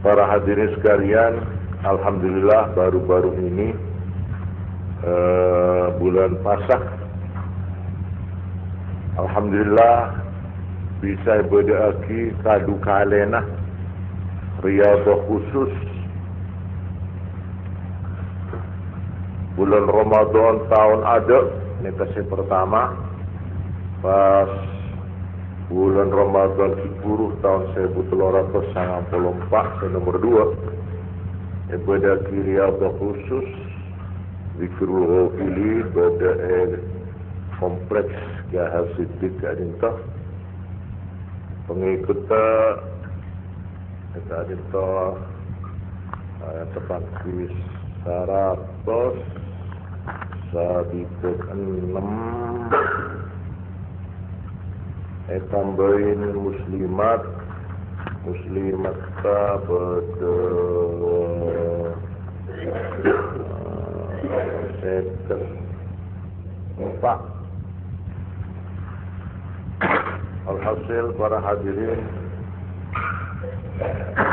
Para hadirin sekalian, alhamdulillah baru-baru ini bulan Pasak, alhamdulillah bisa berdeaki kadu kalena riyadhah khusus bulan Ramadan tahun ada ini kasih pertama pas bulan Ramadan 10 tahun 1494 nomor 2 ibadah riyadhah khusus zikrul ghafili pada kompleks Gahar Siddiq adinta pengikut kita adinta tepat kuis 100 sabit 6 tambahin muslimat pada sektor 4. Alhasil para hadirin,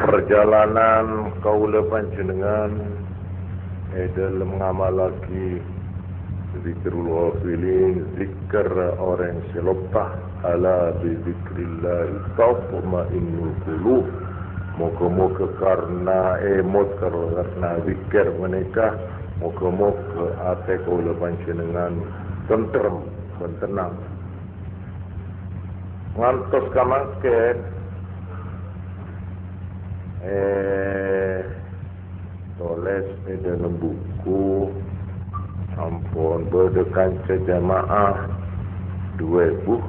perjalanan kaula panjenengan dalam ngamal lagi zikrul ghafilin, zikr orang selopah ala bi zikrillah tatma'innul qulub. Moga-moga karena karena zikir menikah, moga-moga ate kaula panjenengan tentrem dan tenang. Ngantos kamangken tulis di dalam buku ampun berdekan jamaah 2179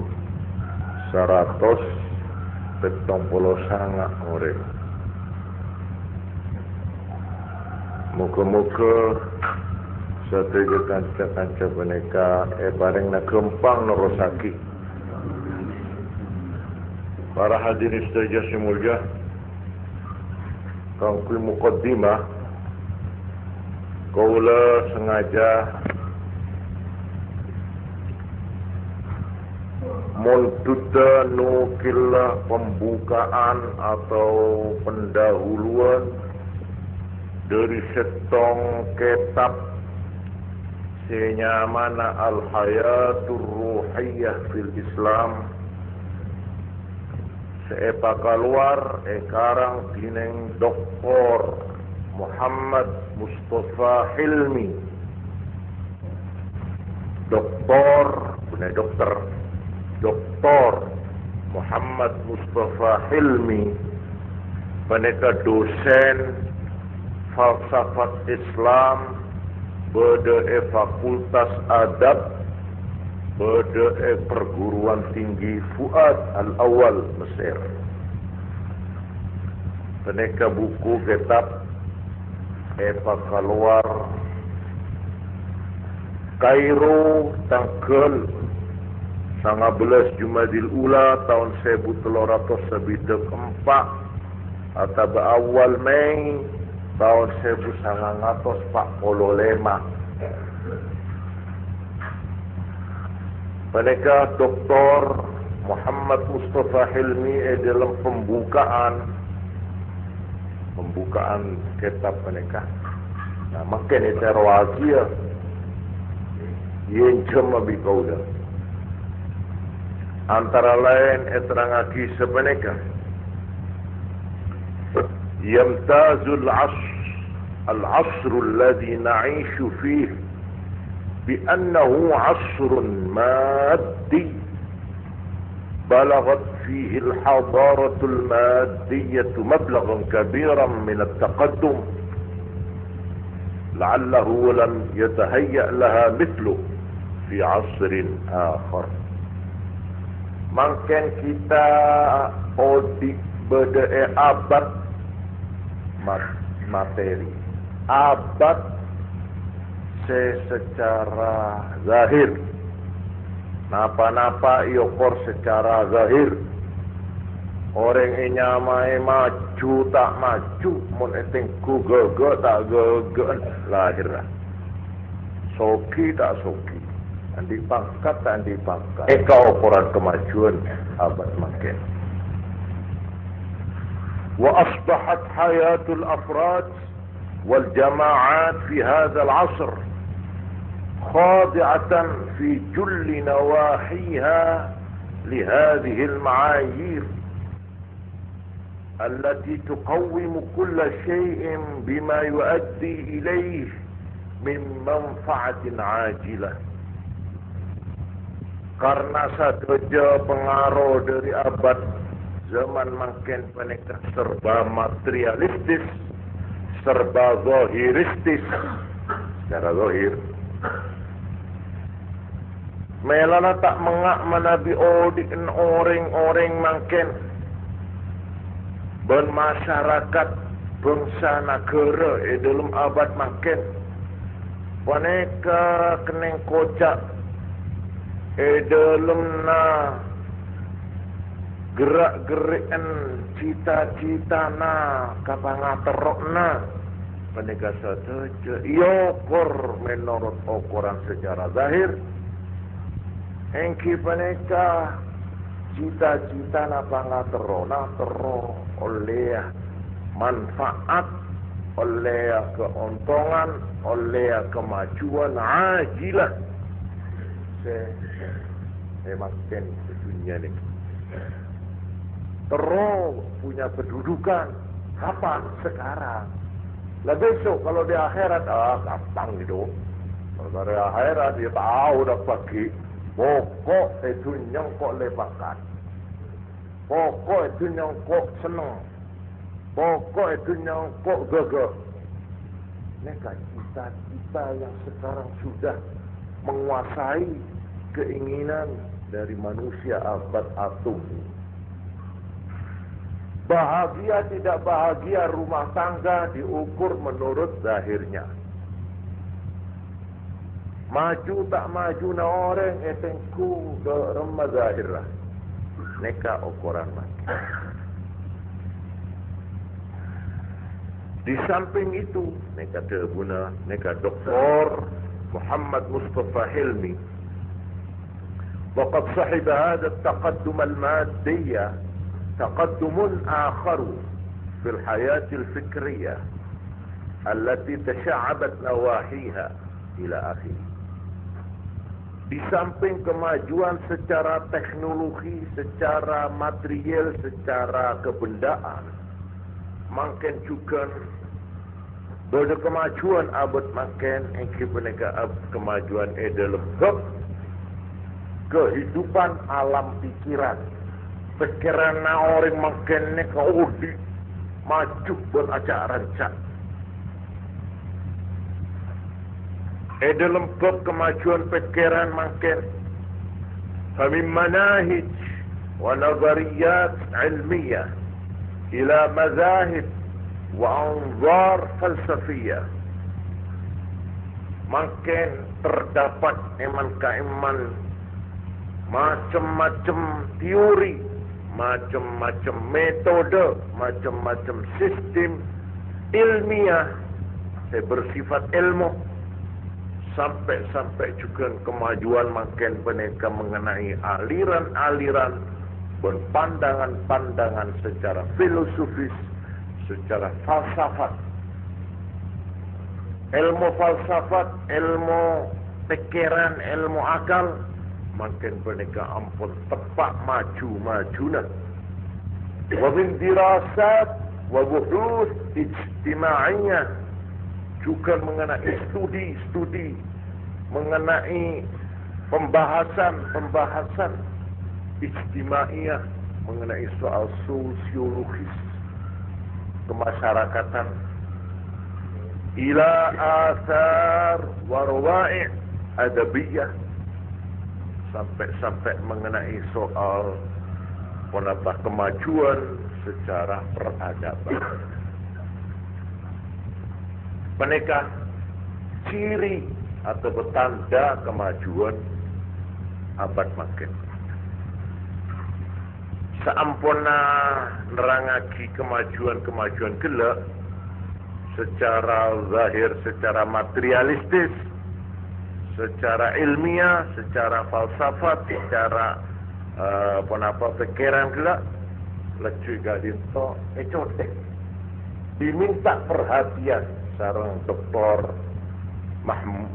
orang. Muka-muka satria kanca-kanca boneka bareng na kempang nerosaki. Para hadirin sedaja semulia, kangkui muqaddimah kaula sengaja muntuda nukil pembukaan atau pendahuluan dari setong kitab senyamana al-hayatur ruhiyah fil Islam seepa keluar karang dineng Dr. Muhammad Mustafa Hilmi, Dr. Muhammad Mustafa Hilmi, peneka dosen falsafat Islam pada Fakultas Adab pada perguruan tinggi Fuad Al-Awal Mesir. Peneka buku kitab keluar Kairo tanggal 19 Jumadil Ula tahun 1394 atau awal Mei tahun 1945. Mereka Dr. Muhammad Mustafa Hilmi dalam pembukaan kitab mereka. Nah, makin itu rahasia yang cuma bikauda. Antara lain terangaki sebenarnya yamtazul al-asr alladhi na'ishu fihi بأنه عصر مادي بلغت فيه الحضارة المادية مبلغا كبيرا من التقدم لعله لم يتهيأ لها مثله في عصر آخر. Mungkin kita beda abad materi, abad secara zahir, napa-napa iokor secara zahir. Orang inyamai maju tak maju, mun eting ku gege tak gege lahir. Soki tak soki, andi pangkat tak andi pangkat. Eka ukuran kemajuan abad makin. وأصبحت حياة الأفراد والجماعات في هذا العصر خاضعة في كل نواحيها لهذه المعايير التي تقوم كل شيء بما يؤدي إليه من منفعة عاجلة. Karena saja pengaruh dari abad zaman makin penekah serba materialistis, serba zahiristis, secara zahir. Melana tak mengak menabi odin orang-orang makin bermasyarakat bangsa negara dalam abad makin. Paneka keneng kocak dalam na gerak-gerikan cita-cita na kapangaterok na paneka saja iokor menurut ukuran secara zahir engki paneka cita-cita na pangaterok na terok oleh manfaat, oleh keuntungan, oleh kemajuan ajilah. Makin dunia ni terus punya kedudukan. Kapan? Sekarang. Lah besok kalau di akhirat gampang gitu. Kalau di akhirat dia tahu dah pergi. Pokok itu nyongkok lepakan. Pokok itu nyongkok senang. Pokok itu nyongkok gagah. Mereka cita-cita yang sekarang sudah menguasai keinginan dari manusia abad atom. Bahagia tidak bahagia rumah tangga diukur menurut zahirnya. Maju tak maju na orang etengku ke remah zahirah. Neka ukuran mati. Di samping itu, neka terguna, neka Dr. Muhammad Mustafa Hilmi. وقد صحب هذا التقدم المادي تقدم آخر في الحياة الفكرية التي تشعبت نواحيها إلى آخره. Di samping kemajuan secara teknologi, secara material, secara kebendaan, makin juga pada kemajuan abad makin engkau penegak kemajuan dalam kehidupan alam pikiran. Pikiran orang makin ni kaudi maju berajaran cak. Dalam kemajuan pikiran makin فمن مناهج ونظريات علمية إلى مذاهب وأنظار فلسفية. Makin terdapat iman-kaiman macam-macam teori, macam-macam metode, macam-macam sistem ilmiah bersifat ilmu, sampai juga kemajuan makin peneka mengenai aliran-aliran pandangan-pandangan secara filosofis, secara falsafat. Ilmu falsafat, ilmu pikiran, ilmu akal makin peneka ampun tepat maju-majuna. Wa min dirasat wa buhuth ijtimaiyah, juga mengenai studi mengenai pembahasan ijtimaiyah mengenai soal sosiologis kemasyarakatan, ila athar wa rawa'i' adabiyah, sampai mengenai soal penambah kemajuan secara peradaban. Peneka ciri atau petanda kemajuan abad makin. Seampuna nerangaki kemajuan gelap secara zahir, secara materialistis, secara ilmiah, secara falsafat, secara pikiran gelap. Lecu gadinto, cote. Diminta perhatian sareng Dr.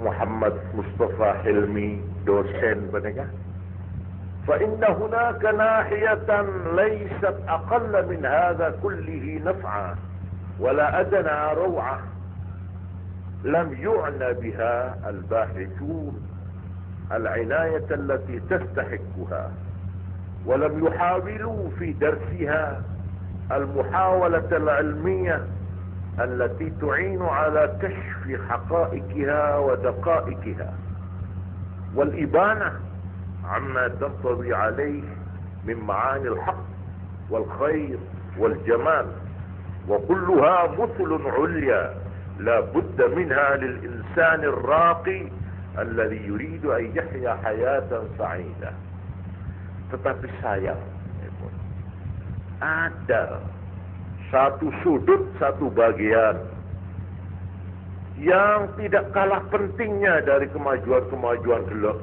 Muhammad Mustafa Hilmi, dosen penega. فإن هناك ناحية ليست أقل من هذا كله نفعا ولا أدنى روعة لم يعنى بها الباحثون العناية التي تستحقها ولم يحاولوا في درسها المحاولة العلمية التي تعين على كشف حقائقها ودقائقها والإبانة عما تنطوي عليه من معاني الحق والخير والجمال وكلها مثل عليا لا بد منها للإنسان الراقي الذي يريد أن يحيا حياة سعيدة. Tetapi sayang, ada satu sudut, satu bagian yang tidak kalah pentingnya dari kemajuan-kemajuan gelap.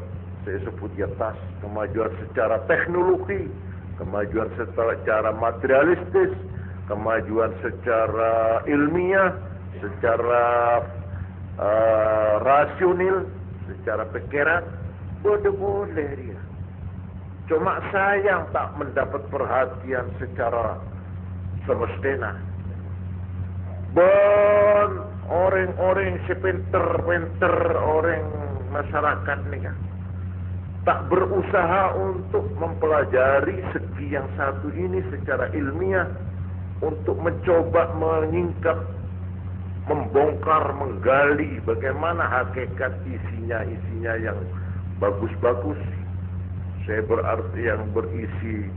Saya sebut di atas, kemajuan secara teknologi, kemajuan secara materialistis, kemajuan secara ilmiah, secara rasional, secara pikiran, boleh dia. Cuma sayang tak mendapat perhatian secara semestinya. Orang-orang sepinter-pinter orang masyarakat nih kan, tak berusaha untuk mempelajari segi yang satu ini secara ilmiah untuk mencoba menyingkap, membongkar, menggali bagaimana hakikat isinya yang bagus-bagus. Saya berarti yang berisi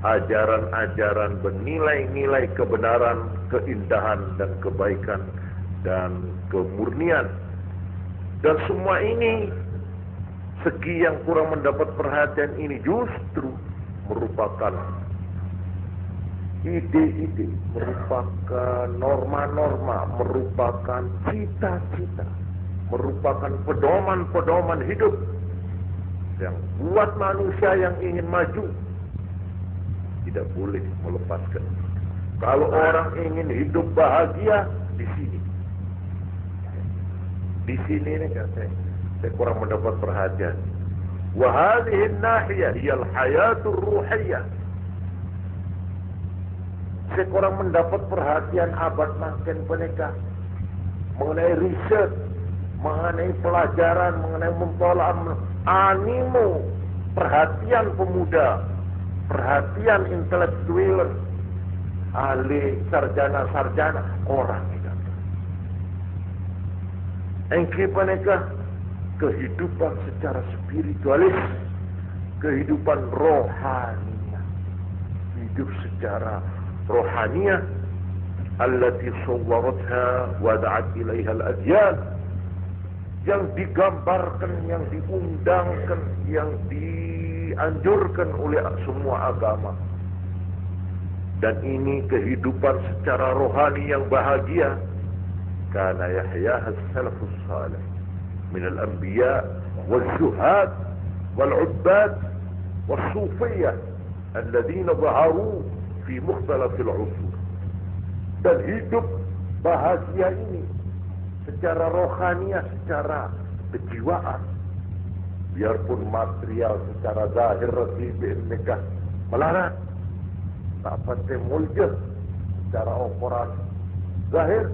ajaran-ajaran bernilai-nilai kebenaran, keindahan dan kebaikan dan kemurnian. Dan semua ini, segi yang kurang mendapat perhatian ini justru merupakan ide-ide, merupakan norma-norma, merupakan cita-cita, merupakan pedoman-pedoman hidup yang buat manusia yang ingin maju tidak boleh melepaskan. Kalau orang ingin hidup bahagia, di sini. Di sini nih kan saya kurang mendapat perhatian. Wa hadhihi an-nahiyah hiya al-hayatur ruhiyah. Saya kurang mendapat perhatian abad makin peneka mengenai riset, mengenai pelajaran, mengenai mempelajari animo, perhatian pemuda, perhatian intelektual, ahli sarjana-sarjana orang ini. Engke peneka kehidupan secara spiritualis, kehidupan rohaniah, hidup secara rohaniah, allati sawwaratha wa da'at ilaiha al-adyan, yang digambarkan, yang diundangkan, yang dianjurkan oleh semua agama. Dan ini kehidupan secara rohani yang bahagia. Kana yahyaha as-salafus salih min al-anbiya wal-zuhad wal-ubbad wal-sufiyah alladhina zaharu fi mukhtalafil usur. Dan hidup bahagia ini secara rohaniah, secara kejiwaan, biarpun material secara zahir rasibin nikah melarat, tak pandai muljah secara operasi zahir,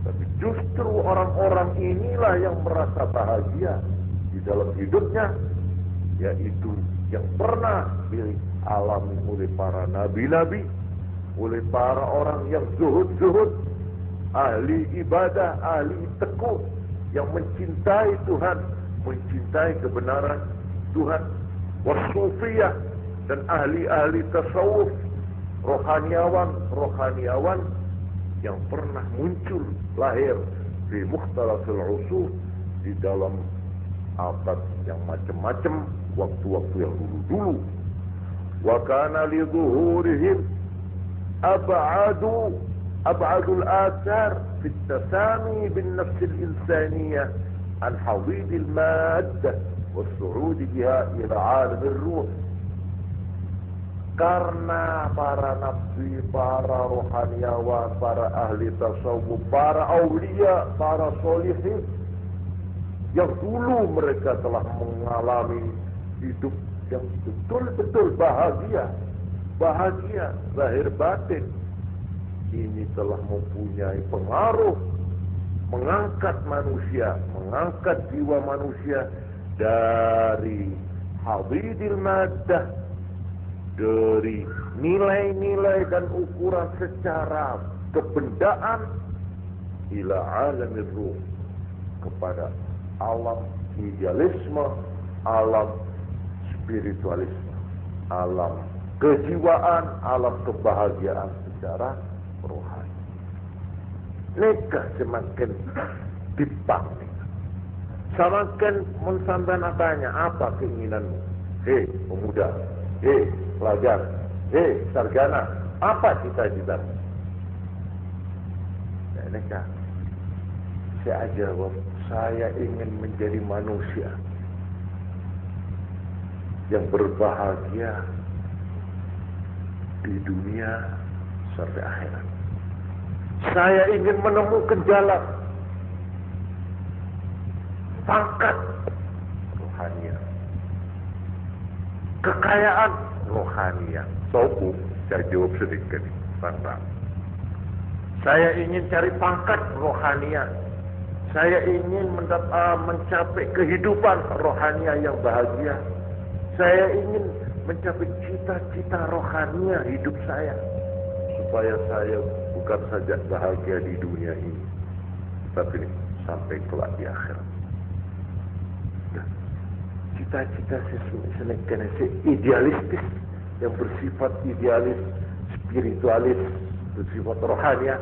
tapi justru orang-orang inilah yang merasa bahagia di dalam hidupnya, yaitu yang pernah dialami oleh para nabi-nabi, oleh para orang yang zuhud-zuhud, ahli ibadah, ahli tekun, yang mencintai Tuhan, mencintai kebenaran Tuhan, wasufiyah, dan ahli-ahli tasawuf, rohaniawan yang pernah muncul, lahir di mukhtalafil usur, di dalam abad yang macam-macam, waktu-waktu yang dulu-dulu. Wa kana li dhuhurihim ab'adul athar fi at-tasami bin nafs al-insaniyah an hawid al-maddah was-su'ud biha ila 'alam ar-ruh. Karena para nabi, para rohaniawan, para ahli tasawuf, para aulia, para solihin yang dulu mereka telah mengalami hidup yang betul-betul bahagia, bahagia zahir batin, ini telah mempunyai pengaruh mengangkat manusia, mengangkat jiwa manusia dari hadidil maddah, dari nilai-nilai dan ukuran secara kebendaan ila alamir ruh, kepada alam idealisme, alam spiritualisme, alam kejiwaan, alam kebahagiaan secara rohani. Nikah semakin dipang, semakin mensampai tanya, apa keinginanmu? Hei pemuda, hei pelajar, hei sarjana, apa cita-citamu? Ya, nikah. Saya jawab, saya ingin menjadi manusia yang berbahagia di dunia sampai akhirat. Saya ingin menemukan jalan pangkat rohania, kekayaan rohania. Sobu, saya jawab sedikit, Bang. Saya ingin cari pangkat rohania. Saya ingin mencapai kehidupan rohania yang bahagia. Saya ingin mencapai cita-cita rohania hidup saya, supaya saya bukan saja bahagia di dunia ini, tapi sampai kelak di akhirat. Cita-cita sesuatu idealistis, yang bersifat idealis, spiritualis, bersifat rohania.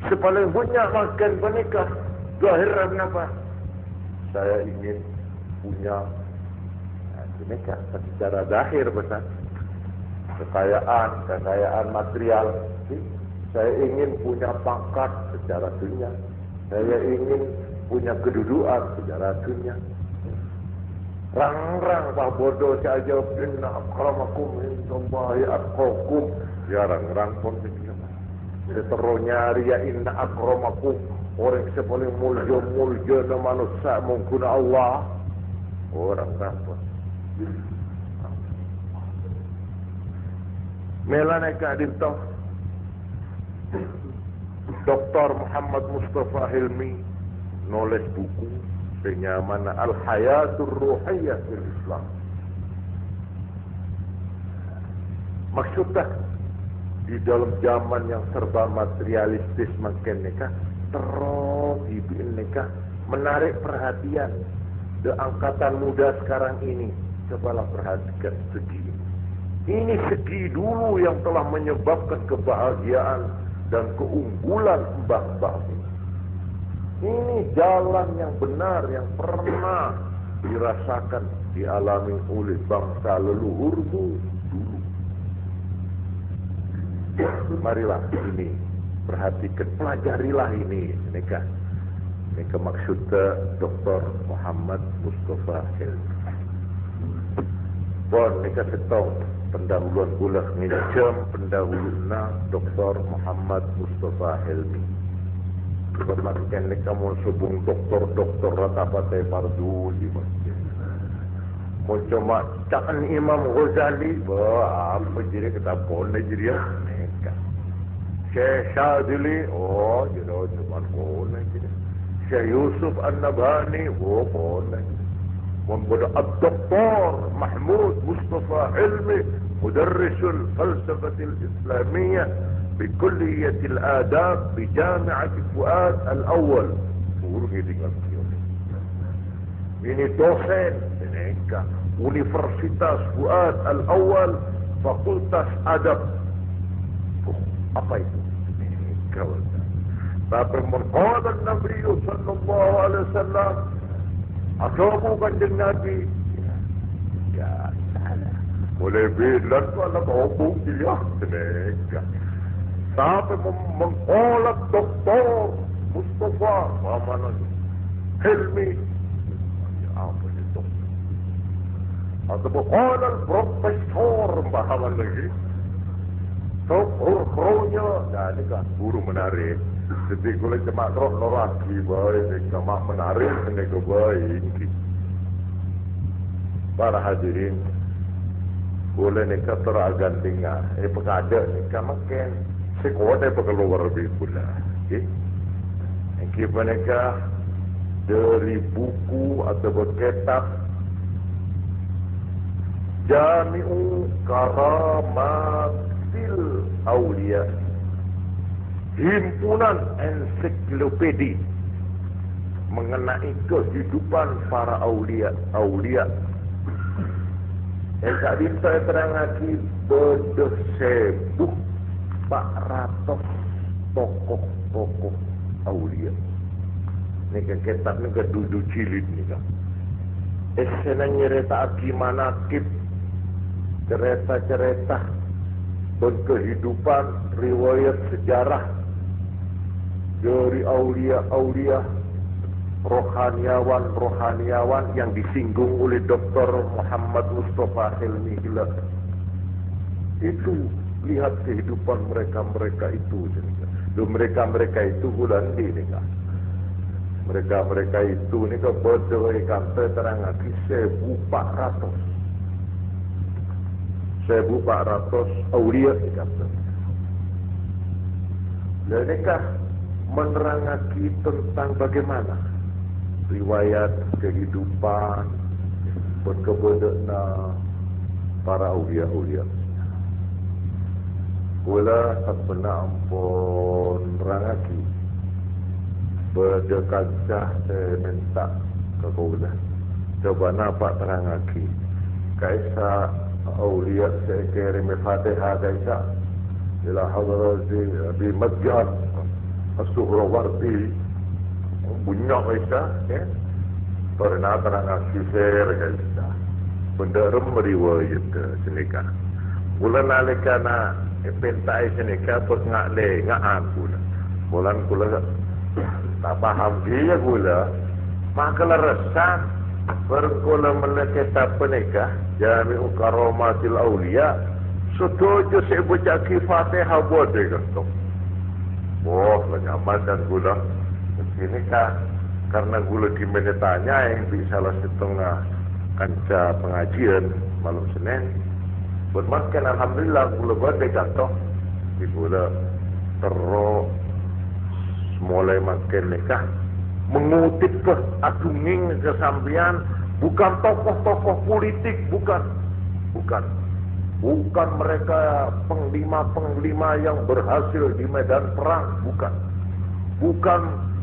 Sepaling banyak makan menikah, zahir apa? Saya ingin punya menikah secara zahir besar, kekayaan material. Saya ingin punya pangkat secara dunia. Saya ingin punya kedudukan secara dunia. Rang-rang Pak bodoh saya jawab, inna akramakum indallahi atqakum. Ya rang-rang pun begitu. Seteru nyari ya inna akramakum, orang yang paling mulia manusia mungkin Allah. Orang rampun. Melaneka dintoh Dr. Muhammad Mustafa Hilmi nulis buku Penyamana Al-Hayatur Ruhiyah fil Islam. Maksudnya di dalam zaman yang serba materialistis makin nikah, terus ibu nikah menarik perhatian the angkatan muda sekarang ini. Cobalah perhatikan segi ini segi dulu yang telah menyebabkan kebahagiaan dan keunggulan mbah-mbah ini. Ini jalan yang benar yang pernah dirasakan, dialami oleh bangsa leluhurmu dulu. Marilah ini, perhatikan, pelajarilah ini. Nikah maksudnya Dr. Muhammad Mustafa Hilmi. Bon, nikah setong pendahuluan bulah ngecam pendahuluan Dr. Muhammad Mustafa Hilmi. Bermaksudkan nikah mau subung doktor rata patai fardu di masjid. Mau cuma cakan Imam Ghazali, apa jadi kita boleh jadi nikah. Syekh Syadili, jadi cuma boleh jadi. Syekh Yusuf An-Nabhani, boleh. Membuat Dr. Mahmud Mustafa Hilmi, مدرس الفلسفة الإسلامية بكلية الآداب بجامعة فؤاد الأول. Ini dosen Universitas Fuad Al-Awwal, Fakultas Adab. Apa itu? Tapi mengqala Nabi sallallahu alaihi wasallam, akamu kanjeng Nabi. Ya salah. Boleh bilang kalau ngomong dia mereka. Sampai mengqala Dr. Mustafa Hilmi. Apa itu? atau qala profesor bahawan lagi so hurufnya nah ini kan guru menarik jadi kalau cuma roh lagi baik cuma menarik ini ke baik para hadirin boleh nikah teragantinga pekada nikah makin sekolah pekeluar lebih pula kita nikah dari buku atau kitab Jami'u Karamatil Aulia, himpunan ensiklopedi mengenai kehidupan para aulia. Yang bisa terangati berdesebuh 400 tokoh aulia. Ini kan kitab ni kan duduk jilid ni kan. Esena nyerita gimana kip cerita-cerita berkehidupan riwayat sejarah dari aulia rohaniawan yang disinggung oleh Dr. Muhammad Mustafa Hilmi Hilal. Itu lihat kehidupan mereka itu. Mereka itu bulan ini kan. Mereka itu ni kan berdua kata terang lagi 1,400 aulia kata. Jadi kah menerangkan tentang bagaimana riwayat kehidupan berkebudayaan para aulia. Kula sebenarnya ampun nerangaki berdekatlah saya minta ke kula. Coba nampak terangaki. Kaisa aulia saya kirim Fatihah kaisa ila hadrati di masjid As-Suhrawardi bunyak kaisa ya. Pernah terangaki saya kaisa. Benda meriwayat senika. Kula nalikana pentai senika pengak le ngaan kula. Bulan kula tak paham dia gula maka leresan berkula meleketa penikah Jami'u Karamatil Aulia setuju saya baca Fatihah buat dia kata nyaman dan gula ini kah karena gula gimana tanya yang di salah setengah kanca pengajian malam Senin bermakan alhamdulillah gula buat dia kata gula terus mulai makin nikah mengutip ke atunging kesampian bukan tokoh-tokoh politik bukan mereka penglima yang berhasil di medan perang bukan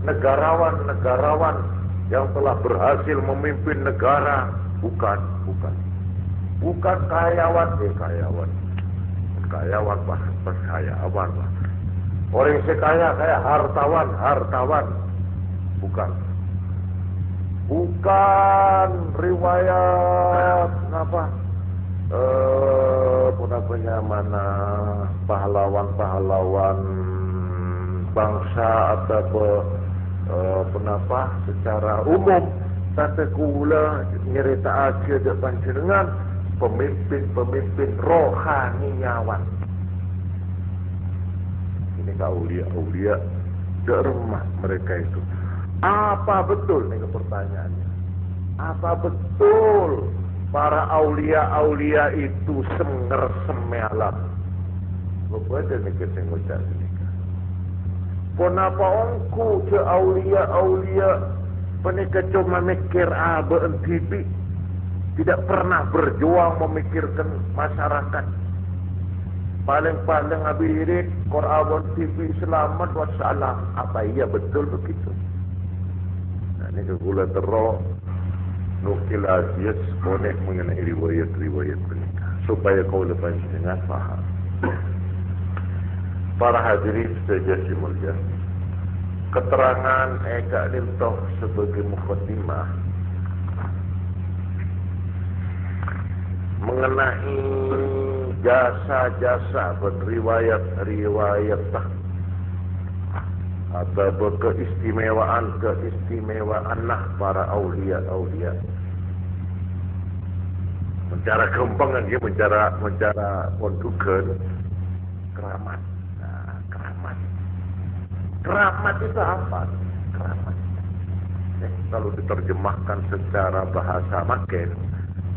negarawan yang telah berhasil memimpin negara bukan kayawan orang sekaya kayak hartawan bukan riwayat mana pahlawan bangsa atau secara umum tapi kula nyerita aja depan dengan pemimpin rohaniawan. Aulia dermah mereka itu. Apa betul nih pertanyaannya? Apa betul para aulia itu senger semelam? Berbeda nih kita ngucap ini. Kenapa ongku ke aulia penikah cuma mikir berhenti tidak pernah berjuang memikirkan masyarakat. Paling abirit Quran TV selamat wassalam. Apa iya betul begitu? Nah, ini kegula teruk nukil aziz konek mengenai riwayat mereka supaya kau lepas dengan faham. Para hadirin sejati mulia, keterangan Eka Lintoh sebagai mukhaddimah mengenai jasa-jasa berriwayat atau keistimewaan lah para aulia. Mencara gampang lagi, mencara kondugen. Keramat. Nah, keramat. Keramat itu apa? Keramat. Kalau diterjemahkan secara bahasa makin,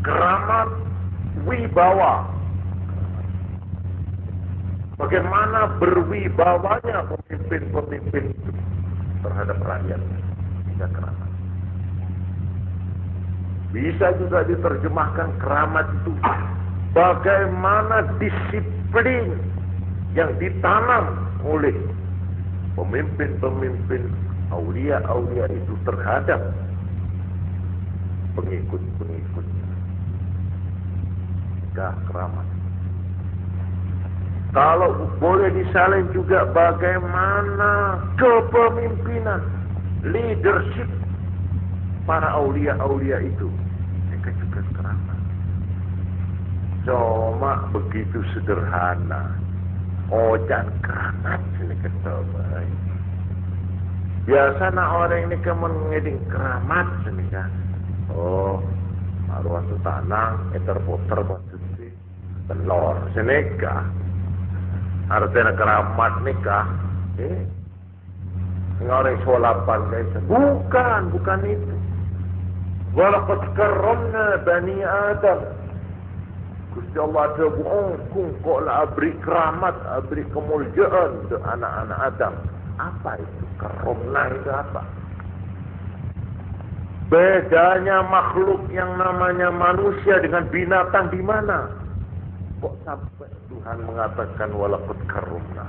keramat wibawa. Bagaimana berwibawanya pemimpin-pemimpin itu terhadap rakyat. Bisa keramat. Bisa juga diterjemahkan keramat itu bagaimana disiplin yang ditanam oleh pemimpin-pemimpin aulia-aulia itu terhadap pengikut-pengikutnya. Keramat. Kalau boleh disalin juga bagaimana kepemimpinan, leadership para aulia-aulia itu. Mereka juga keramat. Cuma begitu sederhana. Oh, jangan keramat ini ketabai. Biasa orang ini mengeding keramat ini kan. Oh, arwah tu tanang, eter-poter maksudnya telur seneka. Artinya keramat nikah. Orang solapan guys. Bukan itu. Walaqad karramna bani Adam. Gusti Allah ada buangkung kok lah abri keramat, abri kemuliaan untuk anak-anak Adam. Apa itu? Karomna itu apa? Bedanya makhluk yang namanya manusia dengan binatang di mana? Kok sampai Tuhan mengatakan walaqad karramna?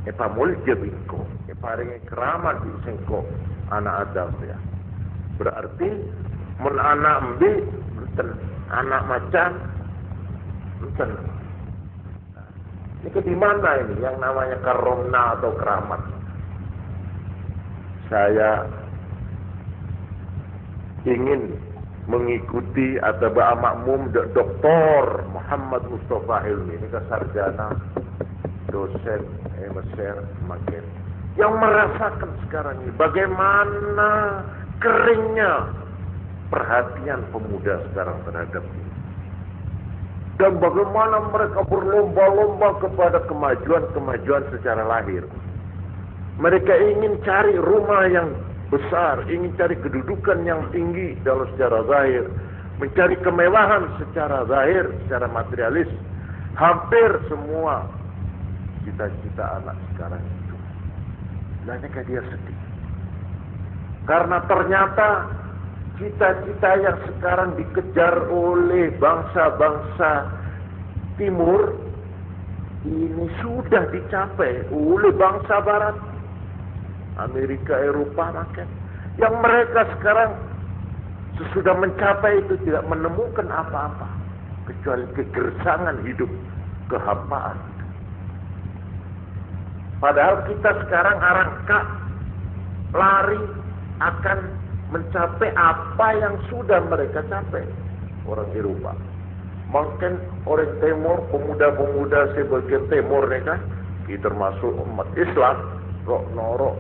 Epa mulja bingko, paringi keramat di sengko anak Adam ya. Berarti mun anak mbi anak macan enten. Ini di mana ini yang namanya karomna atau keramat? Saya ingin mengikuti atau makmum Dr. Muhammad Mustafa Hilmi, ini sarjana dosen Mesir makin yang merasakan sekarang ini bagaimana keringnya perhatian pemuda sekarang terhadap ini. Dan bagaimana mereka berlomba-lomba kepada kemajuan-kemajuan secara lahir. Mereka ingin cari rumah yang besar, ingin cari kedudukan yang tinggi dalam secara zahir, mencari kemewahan secara zahir, secara materialis. Hampir semua cita-cita anak sekarang itu. Banyak dia sedih. Karena ternyata cita-cita yang sekarang dikejar oleh bangsa-bangsa timur ini sudah dicapai oleh bangsa barat, Amerika, Eropa makan. Yang mereka sekarang sesudah mencapai itu tidak menemukan apa-apa kecuali kegersangan hidup, kehampaan. Padahal kita sekarang arangka lari akan mencapai apa yang sudah mereka capai orang Eropa. Mungkin orang Timur, pemuda-pemuda sebagian Timur mereka, kita termasuk umat Islam, norok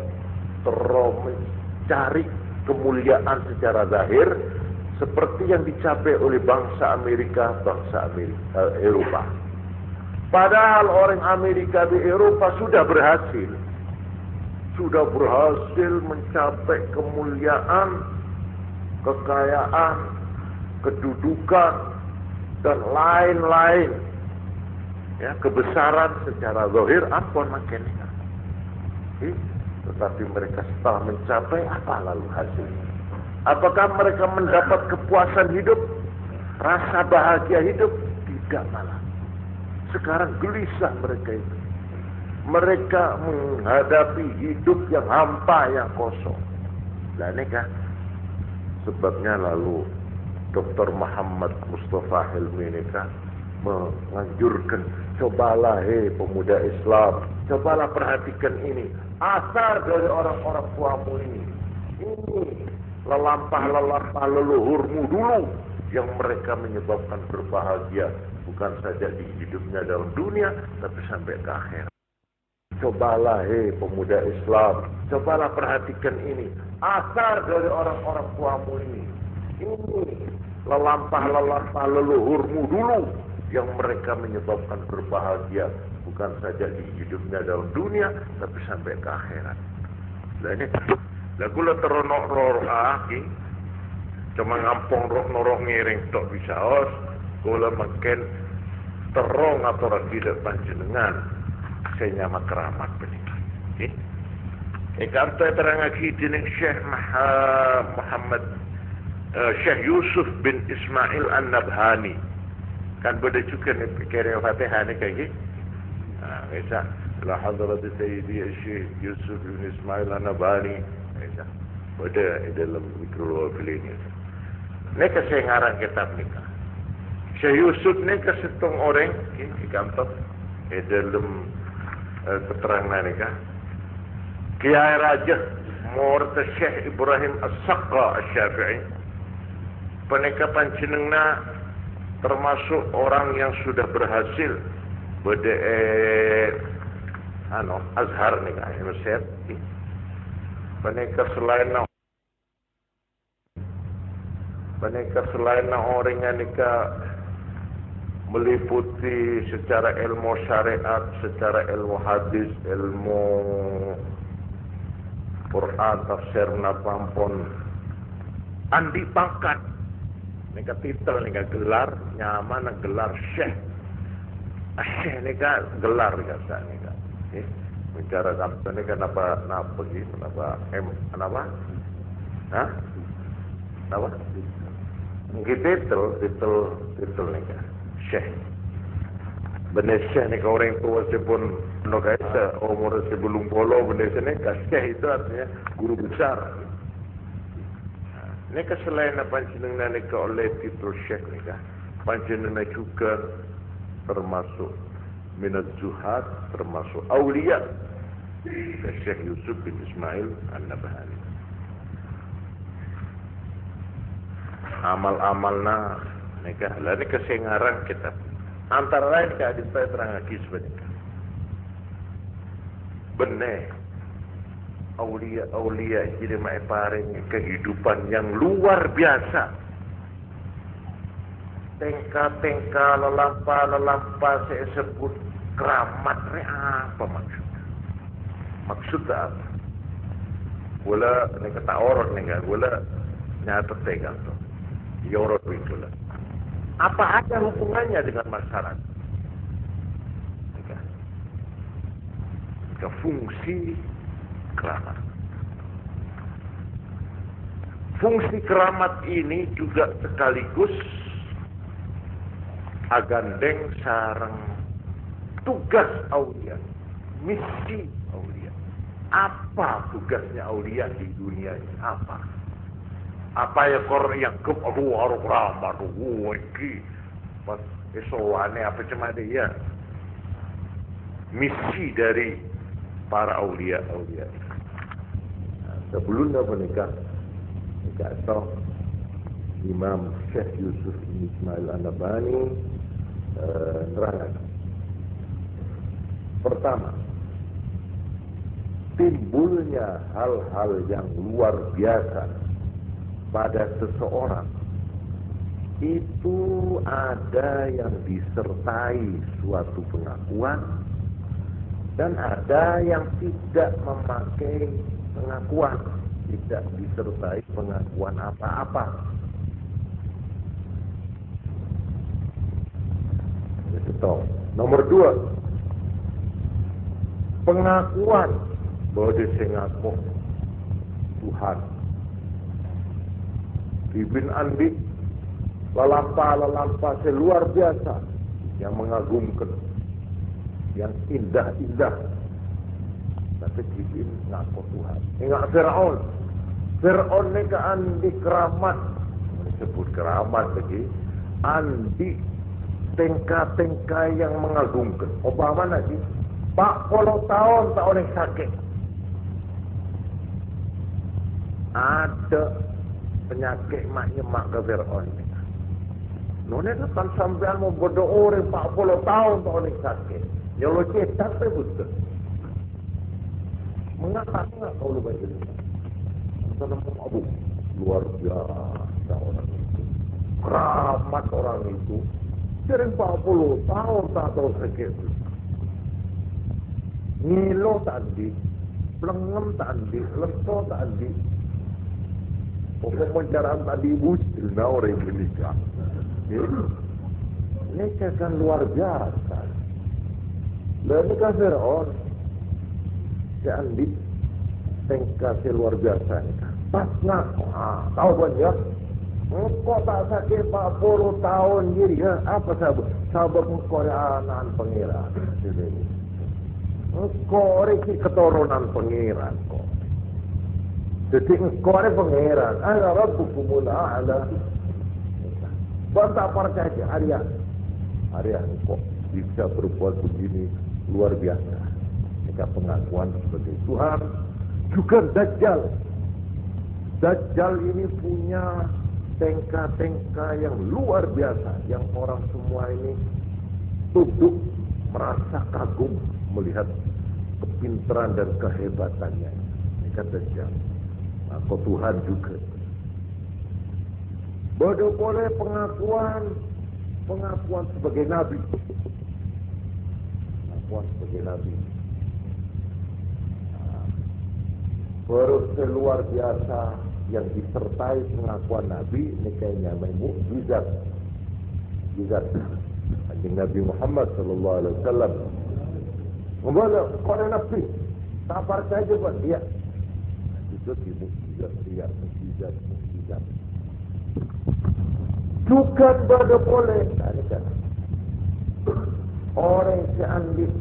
terus mencari kemuliaan secara zahir seperti yang dicapai oleh bangsa Amerika, Eropa. Padahal orang Amerika di Eropa sudah berhasil mencapai kemuliaan, kekayaan, kedudukan, dan lain-lain. Ya, kebesaran secara zahir ampun makinnya. Tetapi mereka setelah mencapai apa lalu hasilnya? Apakah mereka mendapat kepuasan hidup, rasa bahagia hidup? Tidak malah. Sekarang gelisah mereka itu. Mereka menghadapi hidup yang hampa, yang kosong. Nah ini kan sebabnya lalu Dr. Muhammad Mustafa Hilmi ini kan menganjurkan, cobalah pemuda Islam, cobalah perhatikan ini. Asar dari orang-orang tuamu ini. Ini lelampah-lelampah leluhurmu dulu yang mereka menyebabkan berbahagia. Bukan saja di hidupnya dalam dunia, tapi sampai ke akhir. Cobalah pemuda Islam, cobalah perhatikan ini. Asar dari orang-orang tuamu ini. Ini lelampah-lelampah leluhurmu dulu yang mereka menyebabkan berbahagia bukan saja di hidupnya dalam dunia tapi sampai ke akhirat. Lah ini lah kula teronok roh aki cuma ngampung roh noroh ngiring tok bisa os kula makin terong atau tidak panjenengan saya keramat benih. Ikan terang lagi dengan Syekh Muhammad Syekh Yusuf bin Ismail An-Nabhani kan beda juga nih pikirin Fatihah nih kayak gitu. Nah, bisa la hadrat Sayyidi Syekh Yusuf bin Ismail An-Nabhani bisa beda dalam mikro ini. Nek saya ngarang kitab nikah. Syekh Yusuf nih kesetong orang ini kantor dalam keterangan nikah. Kiai Raja Murta Syekh Ibrahim As-Saqqa Asy-Syafi'i penekapan jenengna termasuk orang yang sudah berhasil bede Azhar nikah Mesir peneka selain orang yang nikah meliputi secara ilmu syariat, secara ilmu hadis, ilmu Quran, tafsir, napampun andi pangkat nika titel nika gelar nyaman gelar syekh syekh nika gelar biasa nika bicara sampai nika napa gitu napa napa napa mungkin titel nika syekh bener syekh nika orang tua sepun no kaisa umur sebelum polo bener syekh itu artinya guru besar. Nika selain panjenengan nika oleh titel syekh nika panjenengan juga termasuk minat zuhad, termasuk aulia Syekh Yusuf bin Ismail An-Nabhani. Amal-amalna nika lah nika sing ngarang kitab antara lain kadin terang lagi sebenarnya benar aulia jadi maeparing kehidupan yang luar biasa tengka lelampah saya sebut keramat apa maksudnya apa wala nek taorot nek wala nyata tegal to yorot itulah apa ada hubungannya dengan masyarakat ke fungsi keramat. Fungsi keramat ini juga sekaligus agandeng sarang tugas aulia, misi aulia. Apa tugasnya aulia di dunia ini? Apa ya kor yang ke aduh keramat iki pas esoane apa cuma dia misi dari para aulia. Sebelumnya menikah atau Imam Syekh Yusuf bin Ismail An-Nabhani nerangkan. Pertama, timbulnya hal-hal yang luar biasa pada seseorang itu ada yang disertai suatu pengakuan dan ada yang tidak memakai pengakuan, tidak disertai pengakuan apa-apa. Itu. Nomor 2, pengakuan bahwa dia ngaku Tuhan. Ibn Andi lelampah luar biasa yang mengagumkan, yang indah-indah. Tapi Ibn ngaku Tuhan. Ingat Fir'aun ini ke andi keramat. Disebut keramat lagi. Andi tingkah-tingkah yang mengagumkan. Obama lagi 40 tahun tak oleh sakit. Ada penyakit mak ke Fir'aun ini. Nona kan sampean mau berdoa 40 tahun tak oleh sakit. Ya Allah cetak betul. Mengapa kau lupa itu? Karena Abu luar biasa orang itu. keramat orang itu. Sering 40 tahun tak tahu sakit. Ngilo tak andi, pelengem tak andi, leso tak andi. Pokok pencaraan tadi bucil, nah orang yang menikah. Ini kan luar biasa. Dan ini kan Fir'aun, si Andi, kasih luar biasa. Pas ngaku, tahu banyak. Kok tak sakit 40 tahun diri, apa sabab? Sabab koreanan pengiran. Kok reki keturunan pengiran kok. Jadi kau ada pengeran, ana rabbukumul a'la. Bantah percaya Arya kok bisa berbuat begini luar biasa. Jika pengakuan sebagai Tuhan, juga Dajjal. Dajjal ini punya tengka-tengka yang luar biasa, yang orang semua ini tunduk merasa kagum melihat kepintaran dan kehebatannya. Ini kata Dajjal. Aku Tuhan juga. Boleh pengakuan sebagai nabi. Pengakuan sebagai nabi. Baru luar biasa yang disertai pengakuan nabi ini kayaknya mukjizat. Mukjizat. Nabi Muhammad sallallahu alaihi wasallam. Membawa orang nabi. Tak percaya juga dia. Mukjizat. Juga pada boleh. Orang yang ambil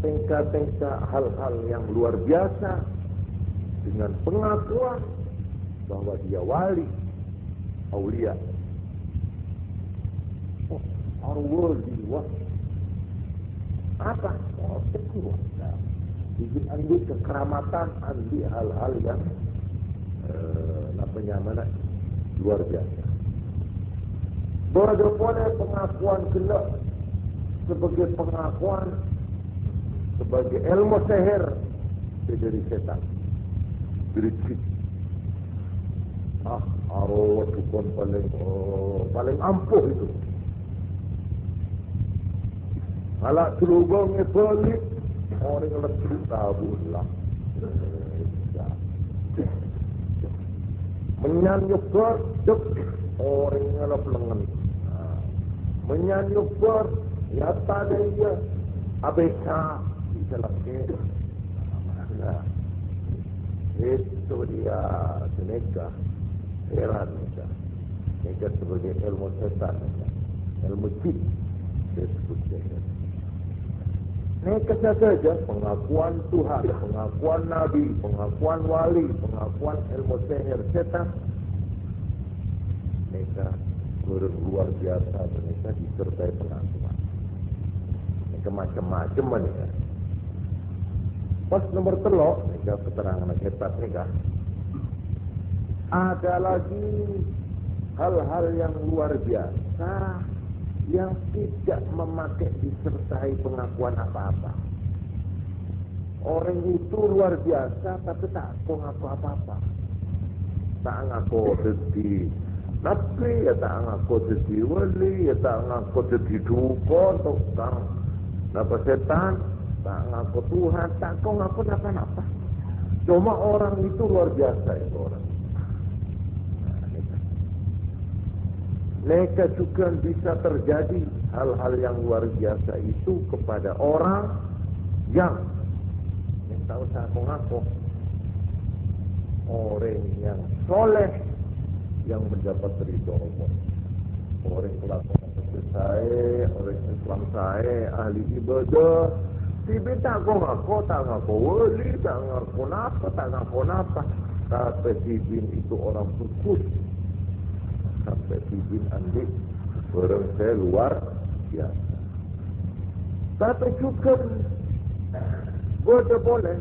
tingkah-tingkah hal-hal yang luar biasa dengan pengakuan bahwa dia wali, aulia. Arwah. Apa? Teguh. Izin ambil kekeramatan, ambil hal-hal yang luar biasa. Boleh pengakuan gelap sebagai pengakuan sebagai ilmu sihir dari setan. Berikut. Arwah dukun paling ampuh itu. Kalau terubangnya balik orang lesu tabulah. Menyanyuk berdek orang ngelap lengan. Menyanyuk nyata dia ABK bisa lagi. Nah, itu dia seneka heran kita. Mereka sebagai ilmu setan, ilmu jin disebutnya. Mereka saja pengakuan Tuhan, pengakuan Nabi, pengakuan wali, pengakuan ilmu sihir setan. Mereka luar biasa, mereka disertai pengakuan. Mereka macam-macam mereka. Pas nomor telok, mereka keterangan hebat mereka. Ada lagi hal-hal yang luar biasa yang tidak memakai disertai pengakuan apa-apa. Orang itu luar biasa tapi tak ngaku apa-apa. Tak ngaku jadi nabi, ya tak ngaku jadi wali, ya tak ngaku jadi dukun, tukang napa setan, tak ngaku Tuhan, tak ngaku apa-apa. Cuma orang itu luar biasa itu orang. Mereka juga bisa terjadi hal-hal yang luar biasa itu kepada orang yang tahu saya mengaku orang yang soleh yang mendapat ridho Allah. Orang kelakuan seperti saya, orang Islam saya, ahli ibadah, tapi tak ngaku wali, tak ngaku napa, tapi Tibin itu orang sukses. Sampai Tibin Andi orang saya luar biasa. Tapi juga boleh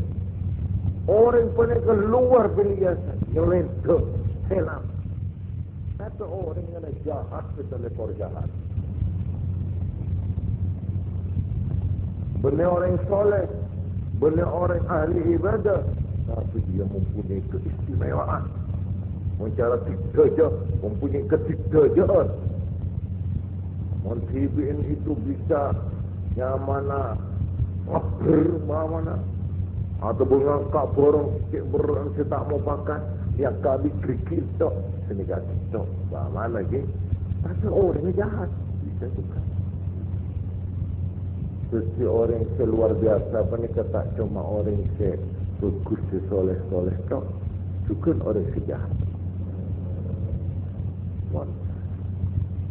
orang punya keluar biasa yang lain ke selam. Tapi orang yang jahat betul-betul jahat. Benar orang soleh, benar orang ahli ibadah, tapi dia mempunyai keistimewaan. Cara tiga je, mempunyai ketigajaan. Montibiin itu bisa yang mana sabar, mana atau mengangkat borong sikit borong saya tak mau pakai, yang kali kerikil tok, senegatif tok. Mana lagi? Pasal orang jahat bisa juga. Sesi orang luar biasa, apa ni kata cuma orang bagus, soleh tok, juga orang sejahat.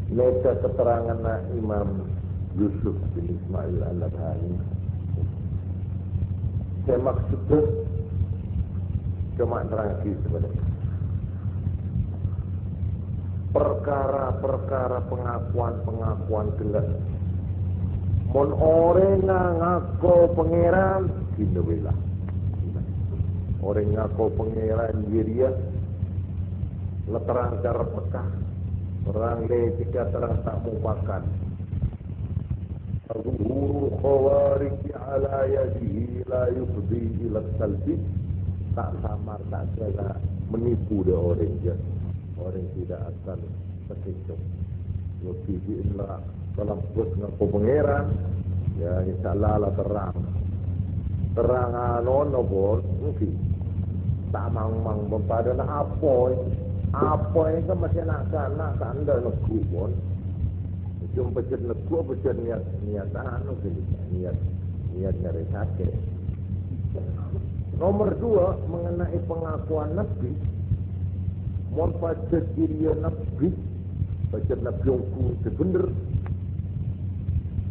Mereka keterangan Imam Yusuf bin Ismail Al-Nabhani. Saya maksudnya cuma terangki sebenarnya. Perkara-perkara pengakuan gelap. Mon orang ngaku pangeran, Alhamdulillah. Orang ngaku pangeran dia leterang cara Mekah. Orang ketika terang tak mau makan. Zuhurul khawarij ala yadihi la yufdi ila qalbi. Tak samar, tak kena menipu dia orang je. Orang tidak akan terkecoh. Wafi'illah dalam bus ngaku pangeran. Ya insyaAllah lah terang. Terang anono pun mungkin. Tak mang-mang mempada nak apa ini kan masih nak anda neku pun. Cuma pecet neku, pecet niat nyari sakit. Nomor 2 mengenai pengakuan Nabi. Mohon pecet diri Nabi, pecet Nabi yang sebenar.